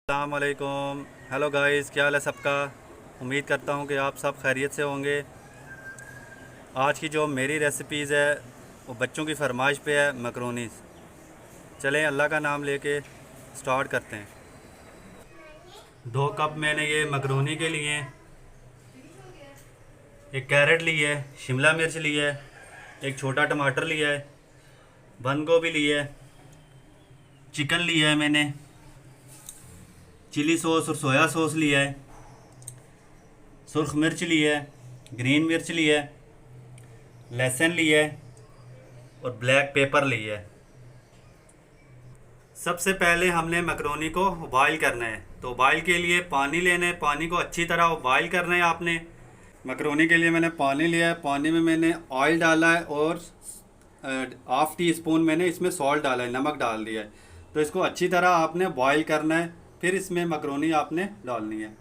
अस्सलाम वालेकुम। Hello guys, क्या हाल है सबका। उम्मीद करता हूँ कि आप सब खैरियत से होंगे। आज की जो मेरी रेसिपीज़ है वो बच्चों की फरमाइश पे है, मकरोनीस। चलें अल्लाह का नाम लेके स्टार्ट करते हैं। 2 कप मैंने ये मकरोनी के लिए, एक कैरेट ली है, शिमला मिर्च ली है, एक छोटा टमाटर लिया है, बंद गोभी ली है, चिकन लिया है मैंने, चिली सॉस और सोया सॉस लिया है, सुर्ख मिर्च लिया है, ग्रीन मिर्च लिया है, लहसुन लिया है और ब्लैक पेपर लिया है। सबसे पहले हमने मकरोनी को उबाइल करना है, तो उबाइल के लिए पानी लेना है। पानी को अच्छी तरह उबाइल करना है आपने। मकरोनी के लिए मैंने पानी लिया है, पानी में मैंने ऑयल डाला है और हाफ़ टी स्पून मैंने इसमें सॉल्ट डाला है, नमक डाल दिया है। तो इसको अच्छी तरह आपने बॉईल करना है, फिर इसमें मकरोनी आपने डालनी है।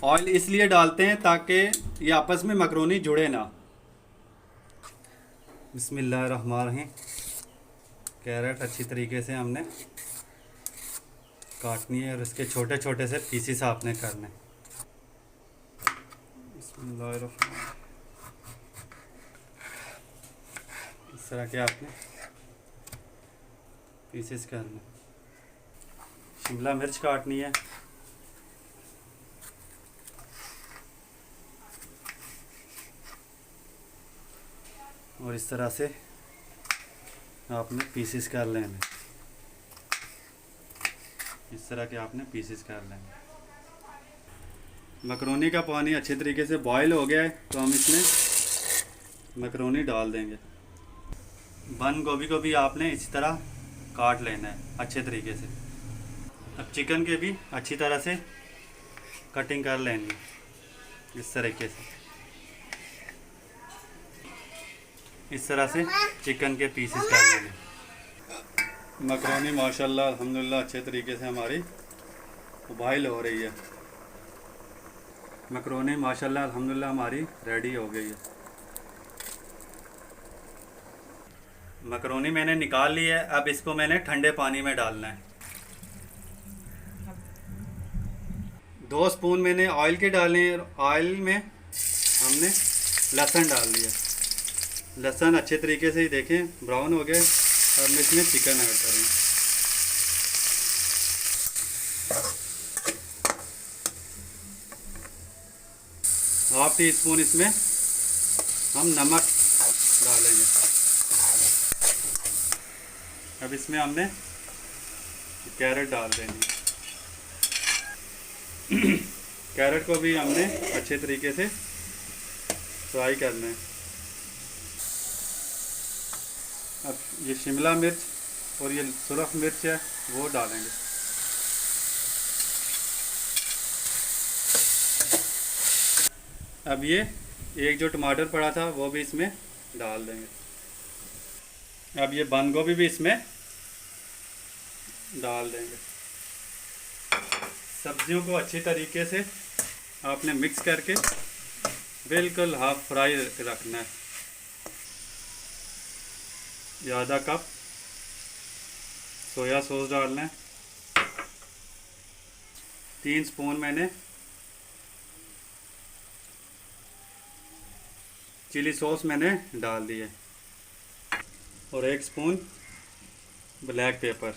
ऑयल इसलिए डालते हैं ताकि ये आपस में मकरोनी जुड़े ना। बिस्मिल्लाहिर्रहमानिर्रहीम। कैरेट अच्छी तरीके से हमने काटनी है और इसके छोटे छोटे से पीसेस आपने करने। बिस्मिल्लाहिर्रहमानिर्रहीम। इस तरह के आपने पीसेस करने। शिमला मिर्च काटनी है, और इस तरह से आपने पीसेस कर लेने। इस तरह के आपने पीसेस कर लेने। मकरोनी का पानी अच्छे तरीके से बॉईल हो गया है, तो हम इसमें मकरोनी डाल देंगे। बंद गोभी को भी आपने इसी तरह काट लेना है अच्छे तरीके से। अब चिकन के भी अच्छी तरह से कटिंग कर लेनी है इस तरीके से। इस तरह से चिकन के पीसेस कर लेने। मकरोनी माशाल्लाह अल्हम्दुलिल्लाह अच्छे तरीके से हमारी उबाइल हो रही है। मकरोनी माशाल्लाह अल्हम्दुलिल्लाह हमारी रेडी हो गई है। मकरोनी मैंने निकाल ली है। अब इसको मैंने ठंडे पानी में डालना है। 2 स्पून मैंने ऑयल के डाले हैं। ऑयल में हमने लहसुन डाल दिया। लहसुन अच्छे तरीके से ही देखें ब्राउन हो गए। अब मैं इसमें चिकन ऐड करूँगा। हाफ टी स्पून इसमें हम नमक डालेंगे। अब इसमें हमने कैरेट डाल देंगे। कैरेट को भी हमने अच्छे तरीके से फ्राई करना है। अब ये शिमला मिर्च और ये सुरख मिर्च है वो डालेंगे। अब ये एक जो टमाटर पड़ा था वो भी इसमें डाल देंगे। अब ये बंद गोभी भी इसमें डाल देंगे। सब्जियों को अच्छी तरीके से आपने मिक्स करके बिल्कुल हाफ फ्राई रखना है। आधा कप सोया सॉस डालना है। 3 स्पून मैंने चिली सॉस मैंने डाल दिए और 1 स्पून ब्लैक पेपर।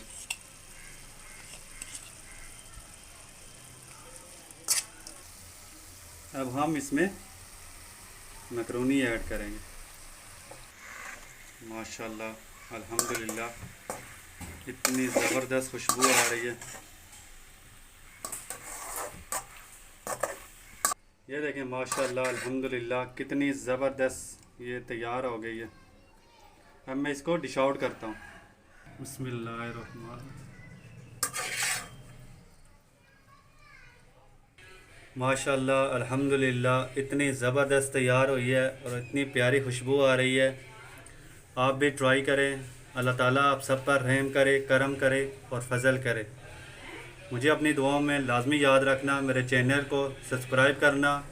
अब हम इसमें मकरोनी ऐड करेंगे। माशाल्लाह अल्हम्दुलिल्लाह इतनी ज़बरदस्त खुशबू आ रही है। ये देखें माशाल्लाह अल्हम्दुलिल्लाह कितनी ज़बरदस्त ये तैयार हो गई है। अब मैं इसको डिश आउट करता हूँ। बिस्मिल्लाहिर्रहमानिर्रहीम। माशाल्लाह अल्हम्दुलिल्लाह इतनी ज़बरदस्त तैयार हुई है और इतनी प्यारी खुशबू आ रही है। आप भी ट्राई करें। अल्लाह ताला आप सब पर रहम करे, करम करे और फजल करे। मुझे अपनी दुआओं में लाजमी याद रखना। मेरे चैनल को सब्सक्राइब करना,